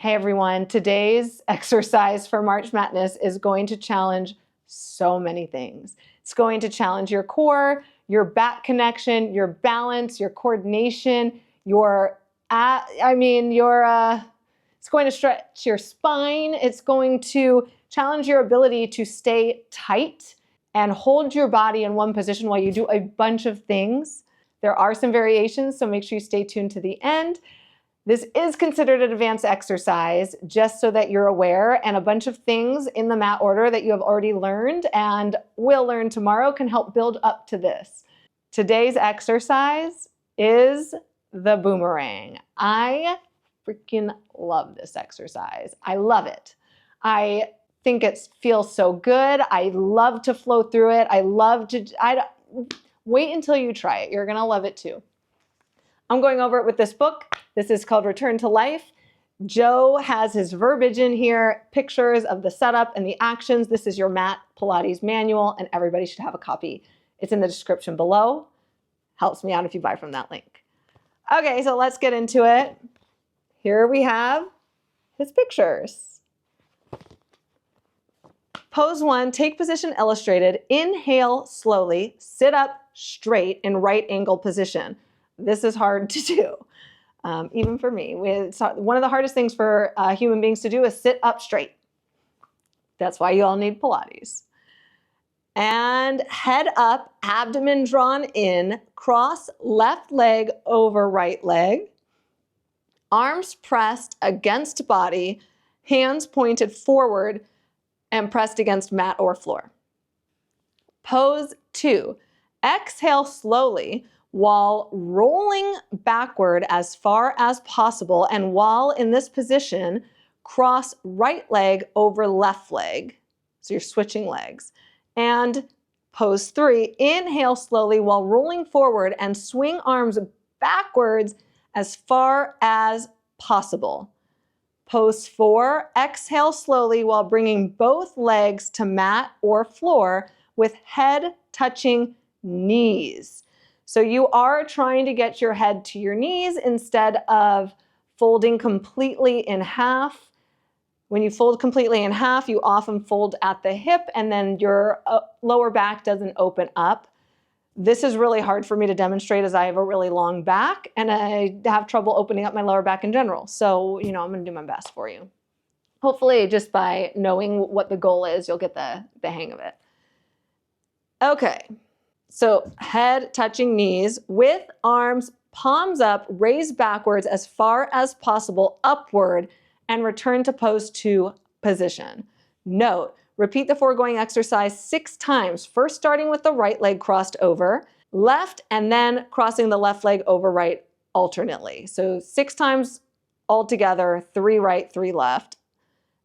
Hey everyone, today's exercise for March Madness is going to challenge so many things. It's going to challenge your core, your back connection, your balance, your coordination, it's going to stretch your spine. It's going to challenge your ability to stay tight and hold your body in one position while you do a bunch of things. There are some variations, so make sure you stay tuned to the end. This is considered an advanced exercise, just so that you're aware, and a bunch of things in the mat order that you have already learned and will learn tomorrow can help build up to this. Today's exercise is the boomerang. I freaking love this exercise. I love it. I think it feels so good. I love to flow through it. Wait until you try it. You're gonna love it too. I'm going over it with this book. This is called Return to Life. Joe has his verbiage in here, pictures of the setup and the actions. This is your mat Pilates manual, and everybody should have a copy. It's in the description below. Helps me out if you buy from that link. Okay, so let's get into it. Here we have his pictures. Pose 1, take position illustrated. Inhale slowly, sit up straight in right angle position. This is hard to do, even for me. One of the hardest things for human beings to do is sit up straight. That's why you all need Pilates. And head up, abdomen drawn in, cross left leg over right leg, arms pressed against body, hands pointed forward and pressed against mat or floor. Pose 2, exhale slowly, while rolling backward as far as possible, and while in this position, cross right leg over left leg. So you're switching legs. And pose 3, inhale slowly while rolling forward and swing arms backwards as far as possible. Pose 4, exhale slowly while bringing both legs to mat or floor with head touching knees. So you are trying to get your head to your knees instead of folding completely in half. When you fold completely in half, you often fold at the hip and then your lower back doesn't open up. This is really hard for me to demonstrate as I have a really long back and I have trouble opening up my lower back in general. So, I'm gonna do my best for you. Hopefully just by knowing what the goal is, you'll get the hang of it. Okay. So head touching knees with arms, palms up, raise backwards as far as possible upward and return to pose 2 position. Note, repeat the foregoing exercise 6 times, first starting with the right leg crossed over, left, and then crossing the left leg over right alternately. So 6 times altogether, 3 right, 3 left.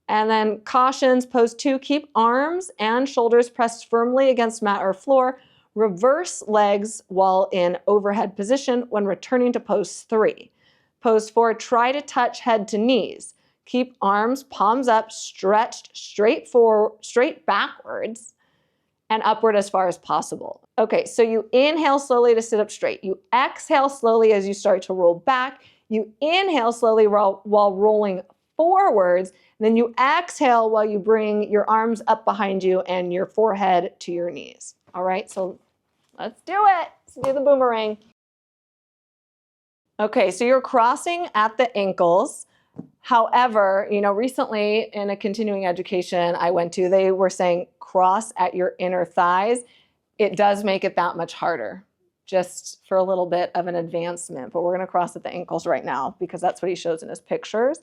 And then cautions, pose 2, keep arms and shoulders pressed firmly against mat or floor. Reverse legs while in overhead position when returning to pose 3. Pose 4, try to touch head to knees. Keep arms, palms up, stretched straight backwards and upward as far as possible. Okay, so you inhale slowly to sit up straight. You exhale slowly as you start to roll back. You inhale slowly while rolling forwards. And then you exhale while you bring your arms up behind you and your forehead to your knees. All right, so let's do it. Let's do the boomerang. Okay, so you're crossing at the ankles. However, recently in a continuing education I went to, they were saying cross at your inner thighs. It does make it that much harder, just for a little bit of an advancement. But we're going to cross at the ankles right now because that's what he shows in his pictures.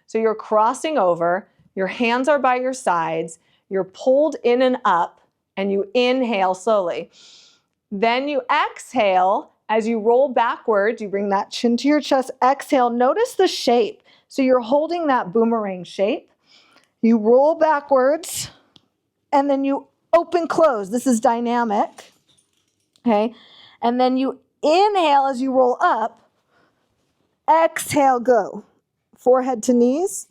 So you're crossing over, your hands are by your sides, you're pulled in and up, and you inhale slowly. Then you exhale as you roll backwards. You bring that chin to your chest. Exhale. Notice the shape. So you're holding that boomerang shape. You roll backwards and then you open, close. This is dynamic. Okay. And then you inhale as you roll up. Exhale, go. Forehead to knees.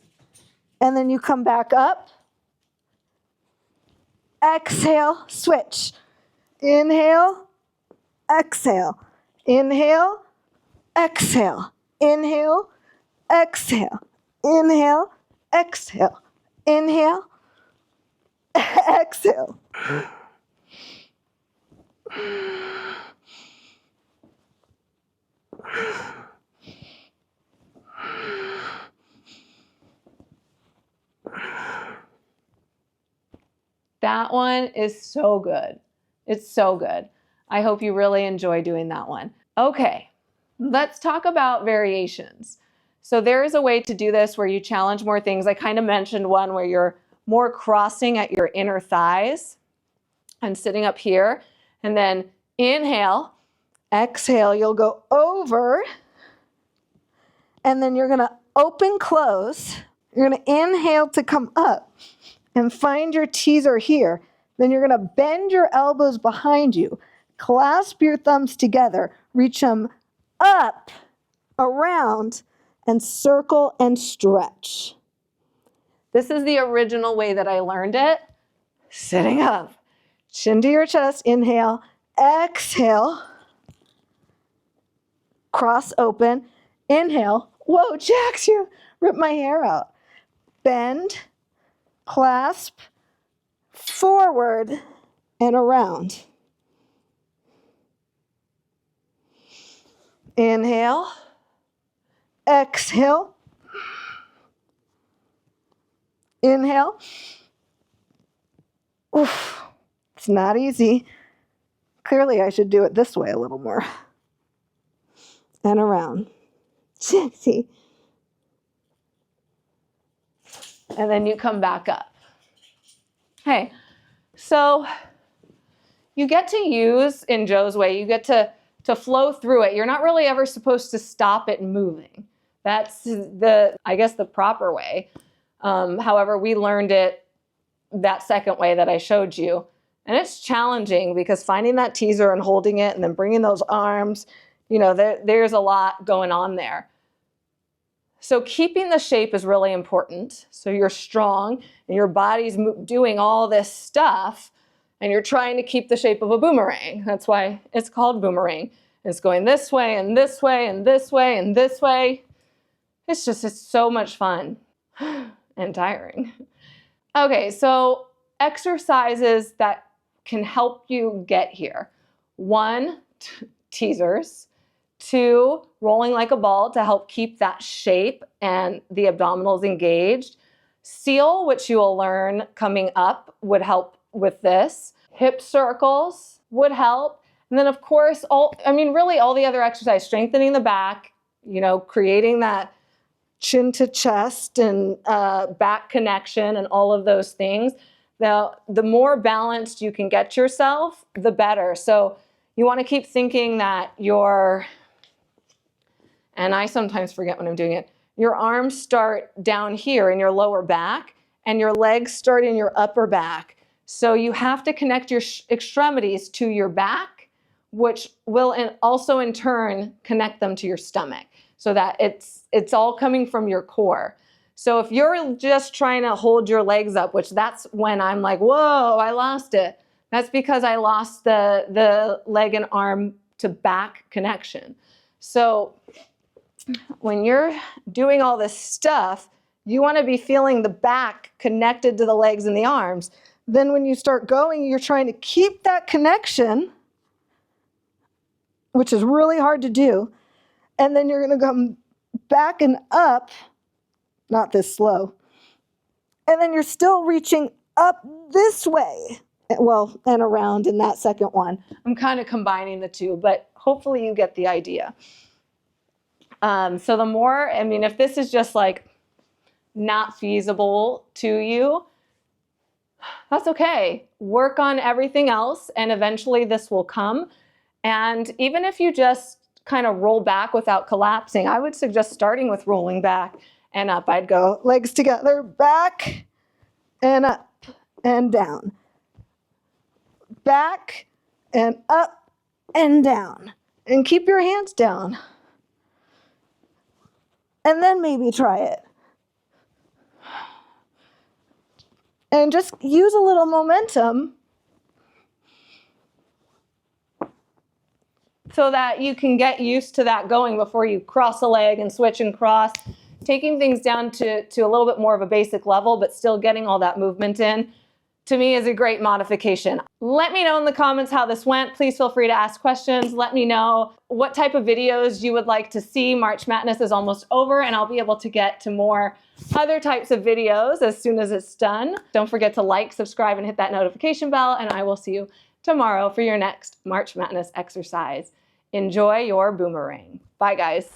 And then you come back up. Exhale, switch. Inhale, exhale. Inhale, exhale. Inhale, exhale. Inhale, exhale, inhale, exhale. That one is so good. It's so good. I hope you really enjoy doing that one. Okay, let's talk about variations. So there is a way to do this where you challenge more things. I kind of mentioned one where you're more crossing at your inner thighs and sitting up here. And then inhale, exhale, you'll go over. And then you're gonna open, close. You're gonna inhale to come up and find your teaser here. Then you're gonna bend your elbows behind you, clasp your thumbs together, reach them up, around, and circle and stretch. This is the original way that I learned it. Sitting up, chin to your chest, inhale, exhale, cross open, inhale. Whoa, Jax, you ripped my hair out. Bend, clasp, forward, and around. Inhale, exhale, inhale. Oof, it's not easy. Clearly, I should do it this way a little more. And around. See? And then you come back up. Okay, so you get to use, in Joe's way, you get to flow through it. You're not really ever supposed to stop it moving. That's I guess the proper way. However, we learned it that second way that I showed you. And it's challenging because finding that teaser and holding it and then bringing those arms, you know, there's a lot going on there. So keeping the shape is really important. So you're strong and your body's doing all this stuff and you're trying to keep the shape of a boomerang. That's why it's called boomerang. It's going this way and this way and this way and this way. It's so much fun and tiring. Okay, so exercises that can help you get here. 1, teasers. 2, rolling like a ball to help keep that shape and the abdominals engaged. Seal, which you will learn coming up, would help with this. Hip circles would help. And then of course, really all the other exercise, strengthening the back, you know, creating that chin to chest and back connection and all of those things. Now, the more balanced you can get yourself, the better. So you want to keep thinking that and I sometimes forget when I'm doing it, your arms start down here in your lower back and your legs start in your upper back. So you have to connect your extremities to your back, which will also in turn connect them to your stomach so that it's all coming from your core. So if you're just trying to hold your legs up, which that's when I'm like, whoa, I lost it. That's because I lost the leg and arm to back connection. So when you're doing all this stuff, you want to be feeling the back connected to the legs and the arms. Then when you start going, you're trying to keep that connection, which is really hard to do. And then you're going to come back and up, not this slow. And then you're still reaching up this way. Well, and around in that second one. I'm kind of combining the two, but hopefully you get the idea. So the more, if this is just like not feasible to you, that's okay. Work on everything else and eventually this will come. And even if you just kind of roll back without collapsing, I would suggest starting with rolling back and up. I'd go legs together, back and up and down. Back and up and down. And keep your hands down. And then maybe try it. And just use a little momentum so that you can get used to that going before you cross a leg and switch and cross. taking things down to a little bit more of a basic level, but still getting all that movement in, to me is a great modification. Let me know in the comments how this went. Please feel free to ask questions. Let me know what type of videos you would like to see. March Madness is almost over, and I'll be able to get to more other types of videos as soon as it's done. Don't forget to like, subscribe, and hit that notification bell, and I will see you tomorrow for your next March Madness exercise. Enjoy your boomerang. Bye, guys.